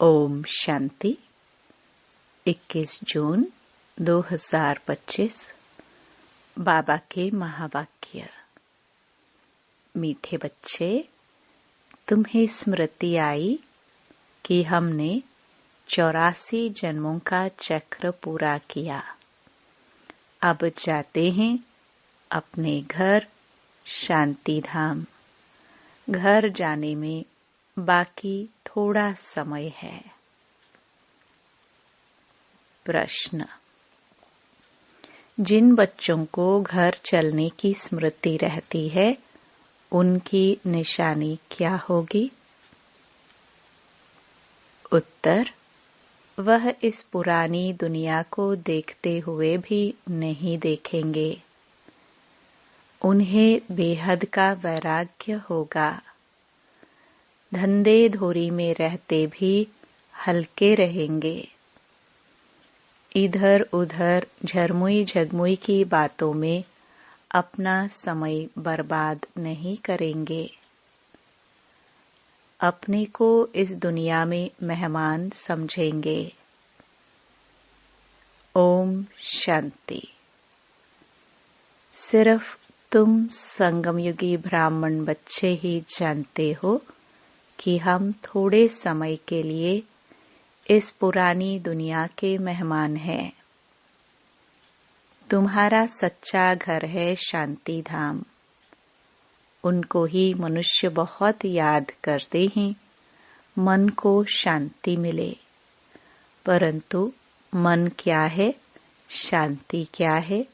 ओम शांति। 21 जून 2025। बाबा के महावाक्य। मीठे बच्चे, तुम्हें स्मृति आई कि हमने 84 जन्मों का चक्र पूरा किया। अब जाते हैं अपने घर शांति धाम। घर जाने में बाकी थोड़ा समय है। प्रश्न। जिन बच्चों को घर चलने की स्मृति रहती है, उनकी निशानी क्या होगी? उत्तर। वह इस पुरानी दुनिया को देखते हुए भी नहीं देखेंगे। उन्हें बेहद का वैराग्य होगा। धंधे धोरी में रहते भी हल्के रहेंगे। इधर उधर झरमुई झगमुई की बातों में अपना समय बर्बाद नहीं करेंगे। अपने को इस दुनिया में मेहमान समझेंगे। ओम शांति। सिर्फ तुम संगमयुगी ब्राह्मण बच्चे ही जानते हो कि हम थोड़े समय के लिए इस पुरानी दुनिया के मेहमान हैं। तुम्हारा सच्चा घर है शांति धाम। उनको ही मनुष्य बहुत याद करते हैं, मन को शांति मिले। परंतु मन क्या है, शांति क्या है,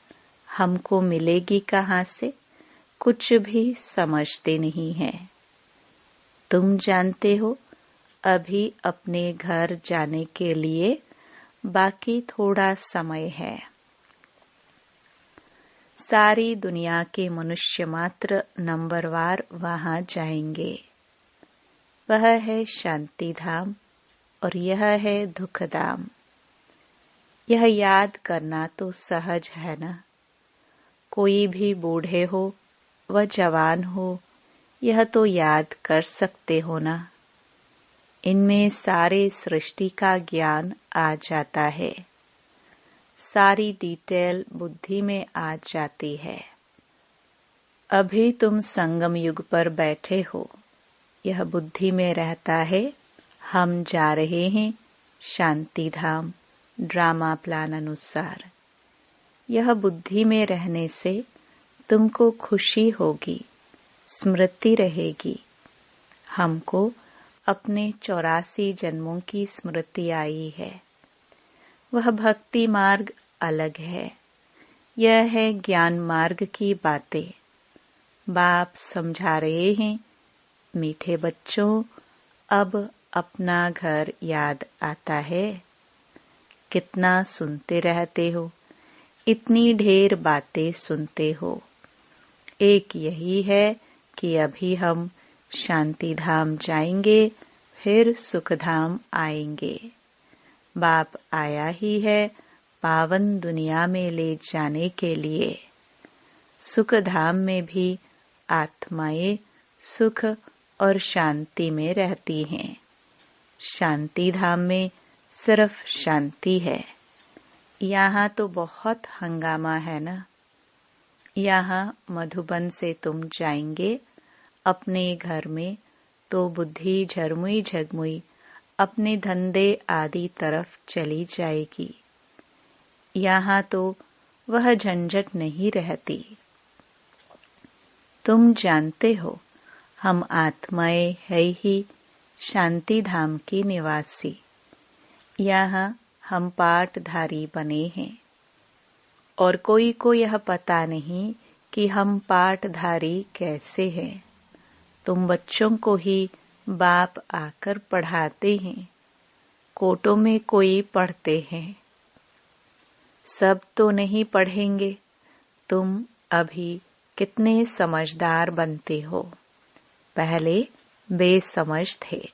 हमको मिलेगी कहाँ से? कुछ भी समझते नहीं है। तुम जानते हो, अभी अपने घर जाने के लिए बाकी थोड़ा समय है। सारी दुनिया के मनुष्य मात्र नंबरवार वहां जाएंगे। वह है शांति धाम और यह है दुख धाम। यह याद करना तो सहज है ना। कोई भी बूढ़े हो व जवान हो, यह तो याद कर सकते हो ना। इनमें सारे सृष्टि का ज्ञान आ जाता है। सारी डिटेल बुद्धि में आ जाती है। अभी तुम संगम युग पर बैठे हो, यह बुद्धि में रहता है। हम जा रहे हैं शांति धाम ड्रामा प्लान अनुसार। यह बुद्धि में रहने से तुमको खुशी होगी, स्मृति रहेगी। हमको अपने 84 जन्मों की स्मृति आई है। वह भक्ति मार्ग अलग है। यह है ज्ञान मार्ग की बातें। बाप समझा रहे हैं, मीठे बच्चों, अब अपना घर याद आता है। कितना सुनते रहते हो, इतनी ढेर बातें सुनते हो। एक यही है कि अभी हम शांति धाम जाएंगे, फिर सुख धाम आएंगे। बाप आया ही है पावन दुनिया में ले जाने के लिए। सुख धाम में भी आत्माएं सुख और शांति में रहती हैं। शांति धाम में सिर्फ शांति है। यहाँ तो बहुत हंगामा है ना। यहाँ मधुबन से तुम जाएंगे अपने घर में तो बुद्धि झरमुई झगमुई अपने धंधे आदि तरफ चली जाएगी। यहाँ तो वह झंझट नहीं रहती। तुम जानते हो, हम आत्माएं है ही शांति धाम की निवासी। यहाँ हम पाठधारी बने हैं और कोई को यह पता नहीं कि हम पाठधारी कैसे हैं। तुम बच्चों को ही बाप आकर पढ़ाते हैं। कोटों में कोई पढ़ते हैं। सब तो नहीं पढ़ेंगे। तुम अभी कितने समझदार बनते हो। पहले बेसमझ थे।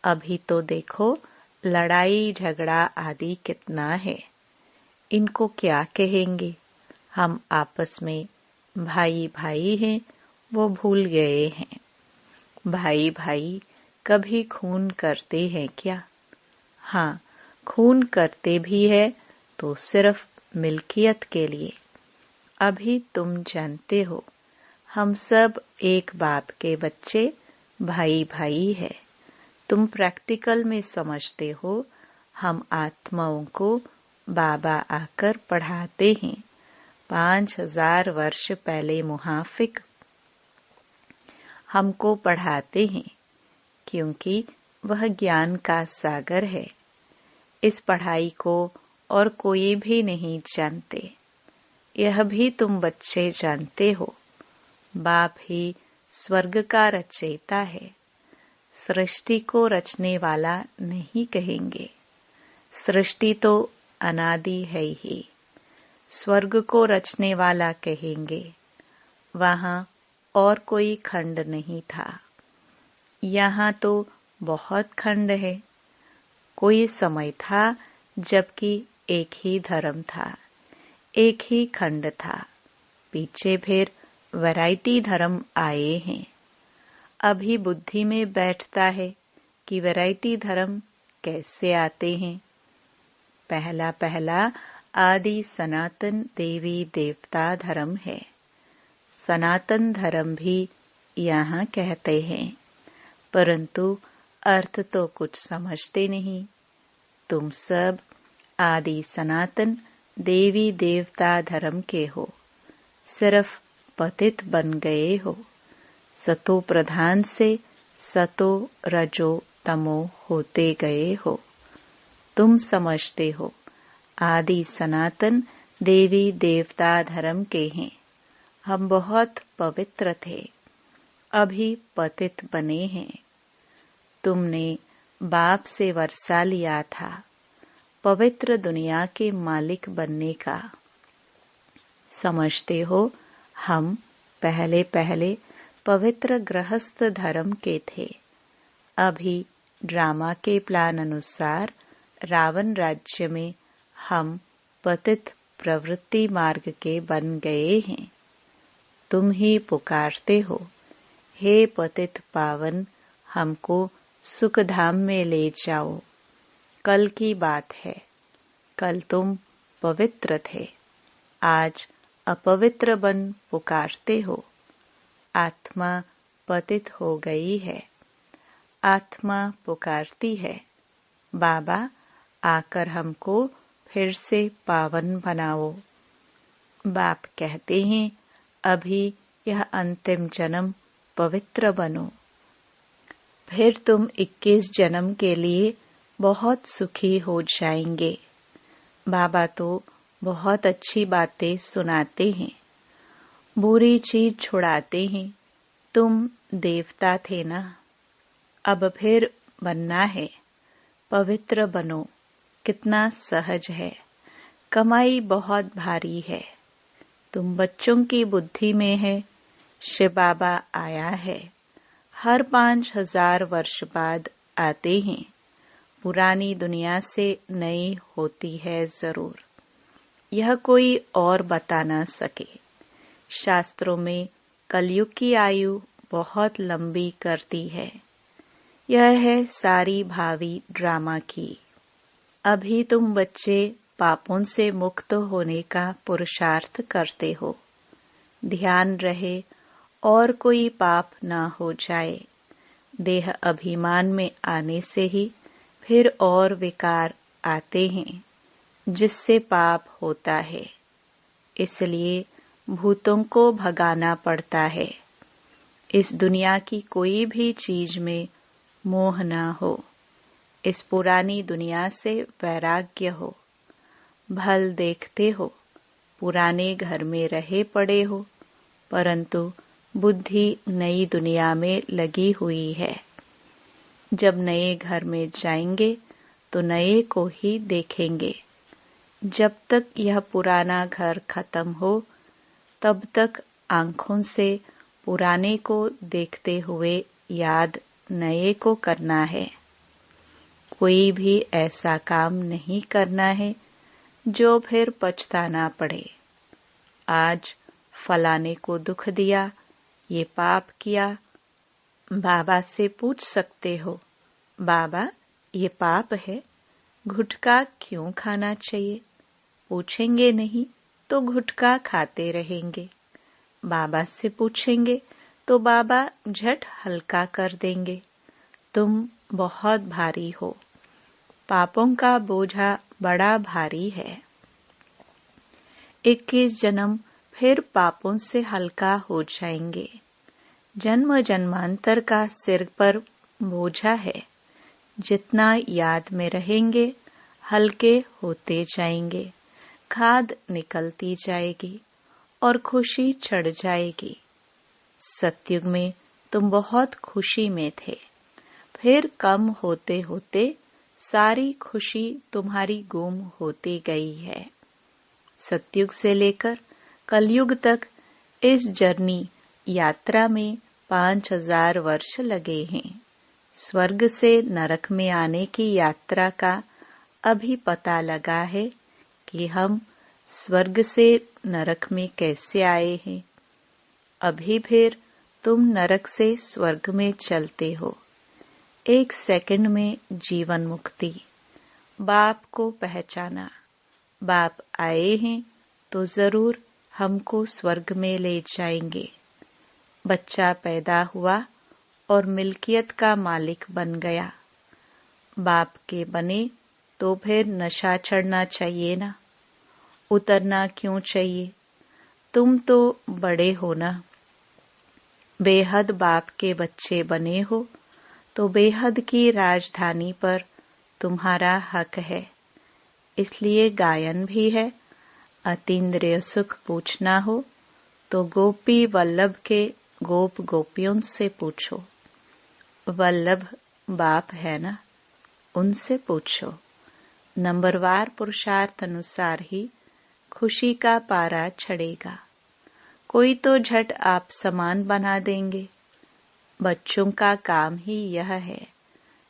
अभी तो देखो लड़ाई झगड़ा आदि कितना है। इनको क्या कहेंगे? हम आपस में भाई भाई हैं, वो भूल गए हैं। भाई भाई कभी खून करते हैं क्या? हाँ, खून करते भी है तो सिर्फ मिल्कियत के लिए। अभी तुम जानते हो हम सब एक बाप के बच्चे, भाई भाई है। तुम प्रैक्टिकल में समझते हो हम आत्माओं को बाबा आकर पढ़ाते हैं। 5000 वर्ष पहले मुहाफिक हमको पढ़ाते हैं, क्योंकि वह ज्ञान का सागर है। इस पढ़ाई को और कोई भी नहीं जानते। यह भी तुम बच्चे जानते हो, बाप ही स्वर्ग का रचयिता है। सृष्टि को रचने वाला नहीं कहेंगे, सृष्टि तो अनादि है ही। स्वर्ग को रचने वाला कहेंगे, वहां और कोई खंड नहीं था। यहाँ तो बहुत खंड है। कोई समय था जबकि एक ही धर्म था, एक ही खंड था। पीछे फिर वैरायटी धर्म आए हैं। अभी बुद्धि में बैठता है कि वैरायटी धर्म कैसे आते हैं। पहला पहला आदि सनातन देवी देवता धर्म है। सनातन धर्म भी यहाँ कहते हैं, परंतु अर्थ तो कुछ समझते नहीं। तुम सब आदि सनातन देवी देवता धर्म के हो, सिर्फ पतित बन गए हो। सतो प्रधान से सतो रजो तमो होते गए हो। तुम समझते हो आदि सनातन देवी देवता धर्म के हैं। हम बहुत पवित्र थे, अभी पतित बने हैं। तुमने बाप से वर्षा लिया था पवित्र दुनिया के मालिक बनने का। समझते हो हम पहले पहले पवित्र गृहस्थ धर्म के थे। अभी ड्रामा के प्लान अनुसार रावण राज्य में हम पतित प्रवृत्ति मार्ग के बन गए हैं। तुम ही पुकारते हो, हे पतित पावन, हमको सुखधाम में ले जाओ। कल की बात है, कल तुम पवित्र थे, आज अपवित्र बन पुकारते हो। आत्मा पतित हो गई है, आत्मा पुकारती है, बाबा आकर हमको फिर से पावन बनाओ। बाप कहते हैं, अभी यह अंतिम जन्म पवित्र बनो, फिर तुम 21 जन्म के लिए बहुत सुखी हो जाएंगे। बाबा तो बहुत अच्छी बातें सुनाते हैं, बुरी चीज छुड़ाते हैं। तुम देवता थे ना, अब फिर बनना है, पवित्र बनो। कितना सहज है, कमाई बहुत भारी है। तुम बच्चों की बुद्धि में है, शिव बाबा आया है। हर 5000 वर्ष बाद आते हैं। पुरानी दुनिया से नई होती है जरूर, यह कोई और बता ना सके। शास्त्रों में कलयुग की आयु बहुत लंबी करती है। यह है सारी भावी ड्रामा की। अभी तुम बच्चे पापों से मुक्त होने का पुरुषार्थ करते हो। ध्यान रहे और कोई पाप ना हो जाए। देह अभिमान में आने से ही फिर और विकार आते हैं, जिससे पाप होता है। इसलिए भूतों को भगाना पड़ता है। इस दुनिया की कोई भी चीज में मोह ना हो। इस पुरानी दुनिया से वैराग्य हो। भल देखते हो, पुराने घर में रहे पड़े हो, परंतु बुद्धि नई दुनिया में लगी हुई है। जब नए घर में जाएंगे तो नए को ही देखेंगे। जब तक यह पुराना घर खत्म हो, तब तक आंखों से पुराने को देखते हुए याद नए को करना है। कोई भी ऐसा काम नहीं करना है जो फिर पछताना पड़े। आज फलाने को दुख दिया, ये पाप किया। बाबा से पूछ सकते हो, बाबा ये पाप है, गुटखा क्यों खाना चाहिए? पूछेंगे नहीं तो गुटखा खाते रहेंगे। बाबा से पूछेंगे तो बाबा झट हल्का कर देंगे। तुम बहुत भारी हो, पापों का बोझा बड़ा भारी है। 21 जन्म फिर पापों से हल्का हो जाएंगे। जन्म जन्मांतर का सिर पर बोझा है। जितना याद में रहेंगे हल्के होते जाएंगे। खाद निकलती जाएगी और खुशी चढ़ जाएगी। सतयुग में तुम बहुत खुशी में थे, फिर कम होते होते सारी खुशी तुम्हारी गुम होती गई है। सतयुग से लेकर कलयुग तक इस जर्नी यात्रा में 5000 वर्ष लगे हैं। स्वर्ग से नरक में आने की यात्रा का अभी पता लगा है कि हम स्वर्ग से नरक में कैसे आए हैं। अभी फिर तुम नरक से स्वर्ग में चलते हो। 1 सेकंड में जीवन मुक्ति। बाप को पहचाना। बाप आए हैं तो जरूर हमको स्वर्ग में ले जाएंगे। बच्चा पैदा हुआ और मिल्कियत का मालिक बन गया। बाप के बने तो फिर नशा चढ़ना चाहिए ना, उतरना क्यों चाहिए? तुम तो बड़े हो ना। बेहद बाप के बच्चे बने हो तो बेहद की राजधानी पर तुम्हारा हक है। इसलिए गायन भी है। अतीन्द्रिय सुख पूछना हो तो गोपी वल्लभ के गोप गोपियों से पूछो। वल्लभ बाप है ना, उनसे पूछो। नंबरवार पुरुषार्थ अनुसार ही खुशी का पारा चढ़ेगा। कोई तो झट आप समान बना देंगे। बच्चों का काम ही यह है,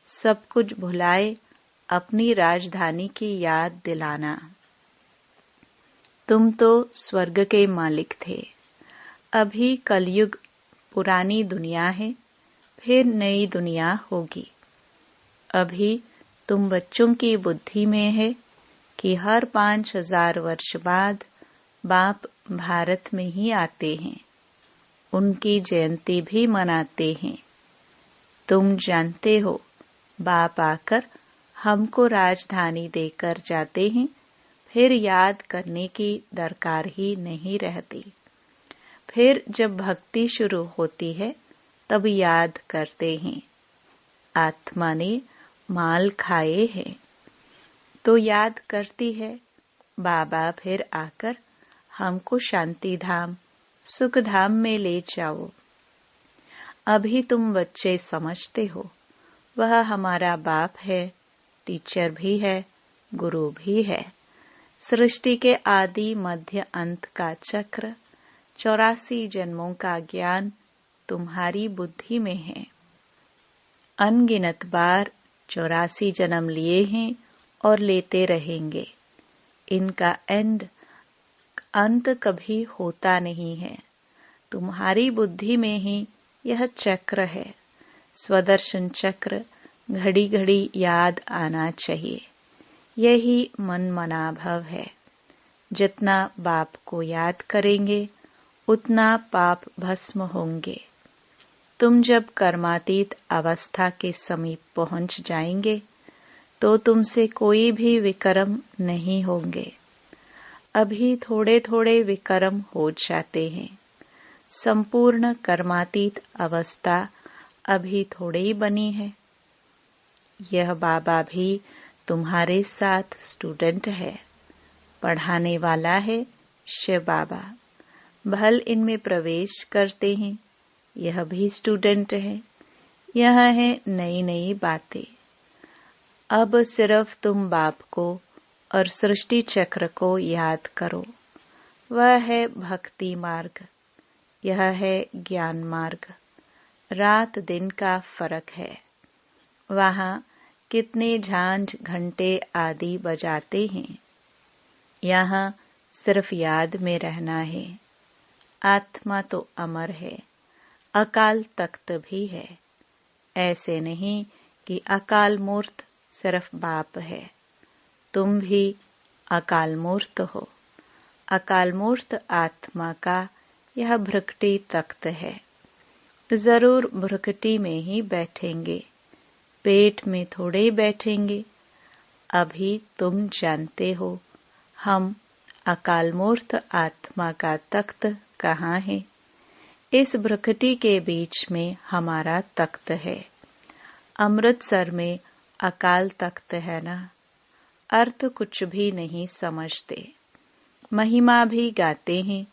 सब कुछ भुलाए अपनी राजधानी की याद दिलाना। तुम तो स्वर्ग के मालिक थे। अभी कलयुग पुरानी दुनिया है, फिर नई दुनिया होगी। अभी तुम बच्चों की बुद्धि में है कि हर 5000 वर्ष बाद बाप भारत में ही आते हैं। उनकी जयंती भी मनाते हैं। तुम जानते हो बाप आकर हमको राजधानी देकर जाते हैं, फिर याद करने की दरकार ही नहीं रहती। फिर जब भक्ति शुरू होती है तब याद करते हैं। आत्मा ने माल खाए हैं तो याद करती है। बाबा फिर आकर हमको शांति धाम सुख धाम में ले जाओ। अभी तुम बच्चे समझते हो वह हमारा बाप है, टीचर भी है, गुरु भी है। सृष्टि के आदि मध्य अंत का चक्र 84 जन्मों का ज्ञान तुम्हारी बुद्धि में है। अनगिनत बार 84 जन्म लिए हैं और लेते रहेंगे। इनका अंत कभी होता नहीं है। तुम्हारी बुद्धि में ही यह चक्र है। स्वदर्शन चक्र घड़ी घड़ी याद आना चाहिए। यही मन मनाभव है। जितना बाप को याद करेंगे उतना पाप भस्म होंगे। तुम जब कर्मातीत अवस्था के समीप पहुंच जाएंगे तो तुमसे कोई भी विकर्म नहीं होंगे। अभी थोड़े थोड़े विकर्म हो जाते हैं। संपूर्ण कर्मातीत अवस्था अभी थोड़े ही बनी है। यह बाबा भी तुम्हारे साथ स्टूडेंट है। पढ़ाने वाला है शिव बाबा। भल इनमें प्रवेश करते हैं। यह भी स्टूडेंट है। यह है नई नई बातें। अब सिर्फ तुम बाप को और सृष्टि चक्र को याद करो। वह है भक्ति मार्ग, यह है ज्ञान मार्ग। रात दिन का फर्क है। वहाँ कितने झांझ घंटे आदि बजाते हैं। यहाँ सिर्फ याद में रहना है। आत्मा तो अमर है। अकाल तख्त भी है। ऐसे नहीं कि अकाल मूर्त सिर्फ बाप है। तुम भी अकाल मूर्त हो। अकाल मूर्त आत्मा का यह भ्रकटी तख्त है। जरूर भ्रकटी में ही बैठेंगे, पेट में थोड़े बैठेंगे। अभी तुम जानते हो हम अकाल मूर्त आत्मा का तख्त कहाँ है। इस भ्रकटी के बीच में हमारा तख्त है। अमृतसर में अकाल तख्त है ना। अर्थ कुछ भी नहीं समझते, महिमा भी गाते हैं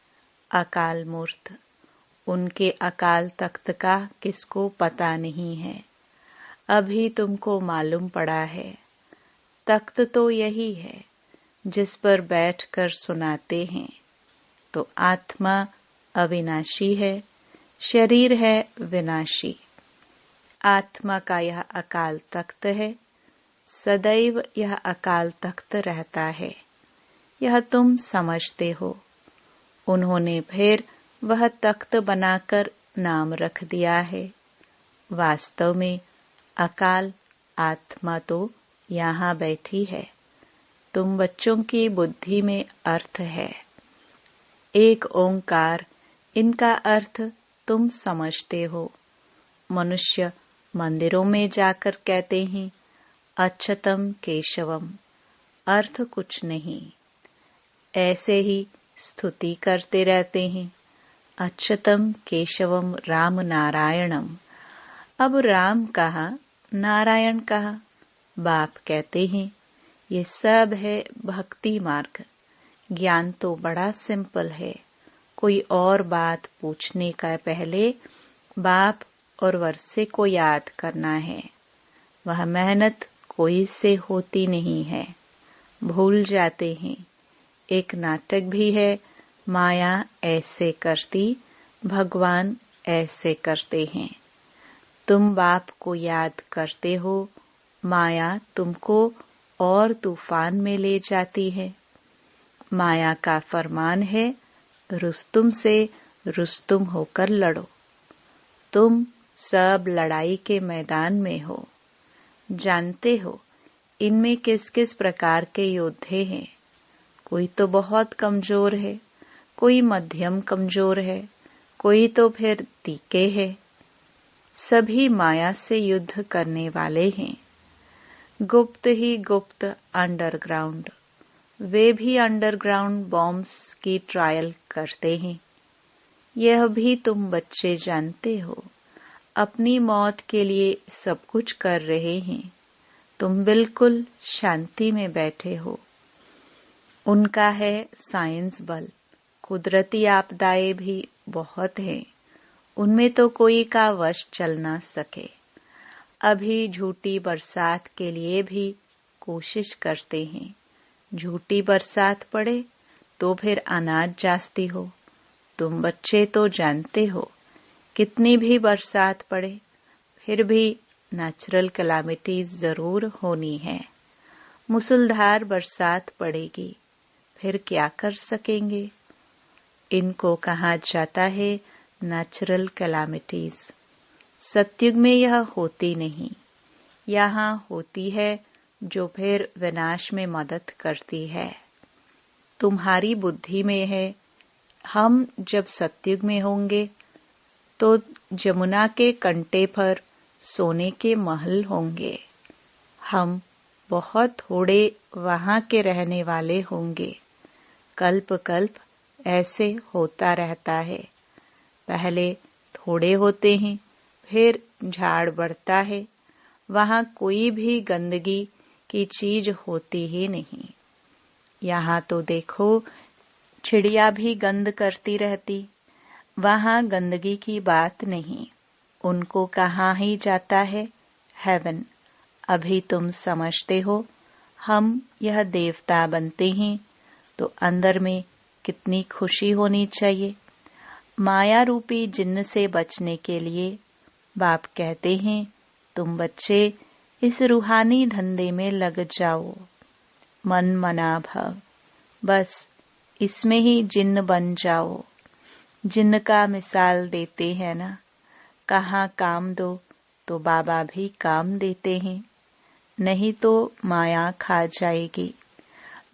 अकाल मूर्त। उनके अकाल तख्त का किसको पता नहीं है। अभी तुमको मालूम पड़ा है। तख्त तो यही है जिस पर बैठकर सुनाते हैं। तो आत्मा अविनाशी है, शरीर है विनाशी। आत्मा का यह अकाल तख्त है। सदैव यह अकाल तख्त रहता है। यह तुम समझते हो। उन्होंने फिर वह तख्त बनाकर नाम रख दिया है। वास्तव में अकाल आत्मा तो यहाँ बैठी है। तुम बच्चों की बुद्धि में अर्थ है। एक ओंकार, इनका अर्थ तुम समझते हो। मनुष्य मंदिरों में जाकर कहते हैं अच्युतम केशवम, अर्थ कुछ नहीं। ऐसे ही स्तुति करते रहते हैं अच्युतम केशवम राम नारायणम। अब राम कहा, नारायण कहा। बाप कहते हैं ये सब है भक्ति मार्ग। ज्ञान तो बड़ा सिंपल है। कोई और बात पूछने का पहले बाप और वर्षे को याद करना है। वह मेहनत कोई से होती नहीं है, भूल जाते हैं। एक नाटक भी है, माया ऐसे करती, भगवान ऐसे करते हैं। तुम बाप को याद करते हो, माया तुमको और तूफान में ले जाती है। माया का फरमान है रुस्तुम से रुस्तुम होकर लड़ो। तुम सब लड़ाई के मैदान में हो। जानते हो इनमें किस किस प्रकार के योद्धे हैं। कोई तो बहुत कमजोर है, कोई मध्यम कमजोर है, कोई तो फिर तीखे है। सभी माया से युद्ध करने वाले हैं। गुप्त ही गुप्त अंडरग्राउंड। वे भी अंडरग्राउंड बॉम्ब्स की ट्रायल करते हैं। यह भी तुम बच्चे जानते हो। अपनी मौत के लिए सब कुछ कर रहे हैं। तुम बिल्कुल शांति में बैठे हो। उनका है साइंस बल। कुदरती आपदाएं भी बहुत हैं। उनमें तो कोई का वश चल ना सके। अभी झूठी बरसात के लिए भी कोशिश करते हैं। झूठी बरसात पड़े तो फिर अनाज जास्ती हो। तुम बच्चे तो जानते हो कितनी भी बरसात पड़े फिर भी नेचुरल कैलामिटीज जरूर होनी है। मुसलधार बरसात पड़ेगी, फिर क्या कर सकेंगे। इनको कहा जाता है नेचुरल कैलामिटीज। सतयुग में यह होती नहीं, यहाँ होती है जो फिर विनाश में मदद करती है। तुम्हारी बुद्धि में है हम जब सतयुग में होंगे तो जमुना के कंटे पर सोने के महल होंगे। हम बहुत थोड़े वहां के रहने वाले होंगे। कल्प कल्प ऐसे होता रहता है। पहले थोड़े होते हैं, फिर झाड़ बढ़ता है। वहां कोई भी गंदगी की चीज होती ही नहीं। यहाँ तो देखो चिड़िया भी गंद करती रहती। वहां गंदगी की बात नहीं। उनको कहाँ ही जाता है हेवन। अभी तुम समझते हो हम यह देवता बनते हैं तो अंदर में कितनी खुशी होनी चाहिए। माया रूपी जिन्न से बचने के लिए बाप कहते हैं तुम बच्चे इस रूहानी धंधे में लग जाओ। मन मना भव, बस इसमें ही जिन्न बन जाओ। जिन्न का मिसाल देते हैं ना, कहाँ काम दो तो बाबा भी काम देते हैं, नहीं तो माया खा जाएगी।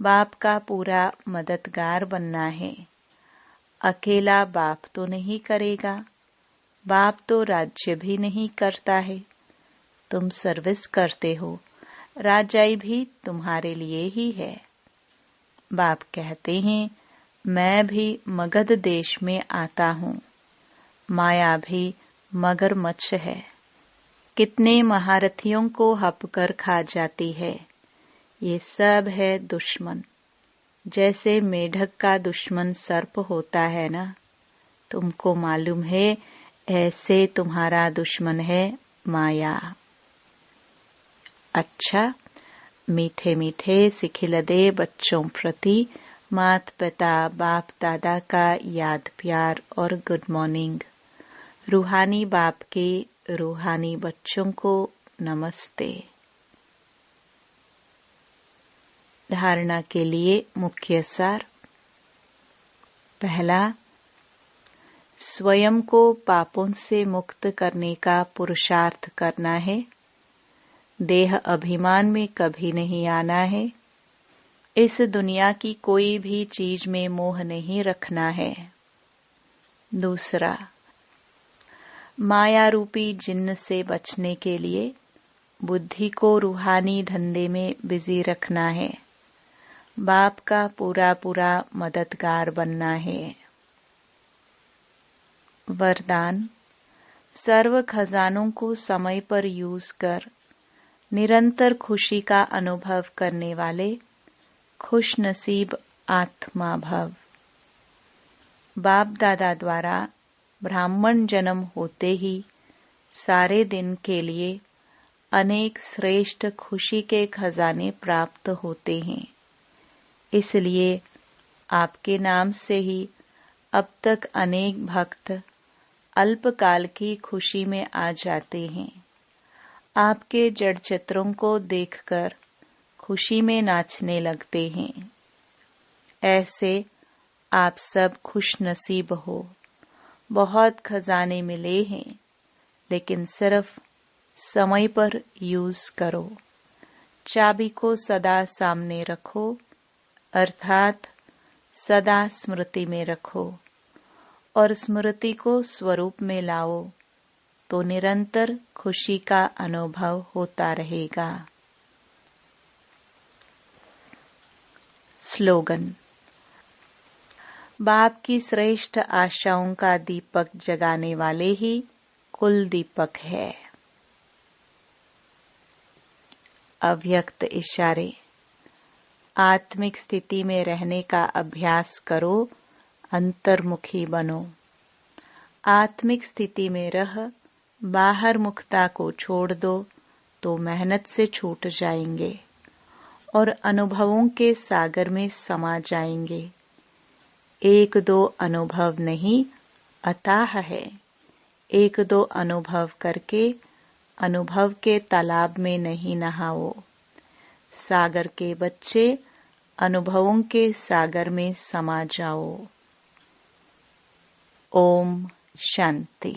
बाप का पूरा मददगार बनना है। अकेला बाप तो नहीं करेगा, बाप तो राज्य भी नहीं करता है। तुम सर्विस करते हो, राजाई भी तुम्हारे लिए ही है। बाप कहते हैं, मैं भी मगध देश में आता हूँ। माया भी मगरमच्छ है, कितने महारथियों को हप कर खा जाती है। ये सब है दुश्मन। जैसे मेढक का दुश्मन सर्प होता है ना, तुमको मालूम है, ऐसे तुम्हारा दुश्मन है माया। अच्छा, मीठे मीठे सिखिलदे बच्चों प्रति माता पिता बाप दादा का याद प्यार और गुड मॉर्निंग। रूहानी बाप के रूहानी बच्चों को नमस्ते। धारणा के लिए मुख्य सार। पहला, स्वयं को पापों से मुक्त करने का पुरुषार्थ करना है। देह अभिमान में कभी नहीं आना है। इस दुनिया की कोई भी चीज में मोह नहीं रखना है। दूसरा, माया रूपी जिन्न से बचने के लिए बुद्धि को रूहानी धंधे में बिजी रखना है। बाप का पूरा पूरा मददगार बनना है। वरदान, सर्व खजानों को समय पर यूज कर निरंतर खुशी का अनुभव करने वाले खुश नसीब आत्मा भव। बाप दादा द्वारा ब्राह्मण जन्म होते ही सारे दिन के लिए अनेक श्रेष्ठ खुशी के खजाने प्राप्त होते हैं। इसलिए आपके नाम से ही अब तक अनेक भक्त अल्पकाल की खुशी में आ जाते हैं। आपके जड़ चित्रों को देखकर खुशी में नाचने लगते हैं। ऐसे आप सब खुश नसीब हो। बहुत खजाने मिले हैं, लेकिन सिर्फ समय पर यूज करो। चाबी को सदा सामने रखो, अर्थात सदा स्मृति में रखो और स्मृति को स्वरूप में लाओ, तो निरंतर खुशी का अनुभव होता रहेगा। स्लोगन, बाप की श्रेष्ठ आशाओं का दीपक जगाने वाले ही कुल दीपक है। अव्यक्त इशारे। आत्मिक स्थिति में रहने का अभ्यास करो, अंतर्मुखी बनो। आत्मिक स्थिति में रह बाहर मुखता को छोड़ दो तो मेहनत से छूट जाएंगे और अनुभवों के सागर में समा जाएंगे। एक दो अनुभव नहीं, अथाह है। एक दो अनुभव करके अनुभव के तालाब में नहीं नहाओ। सागर के बच्चे अनुभवों के सागर में समा जाओ। ओम शांति।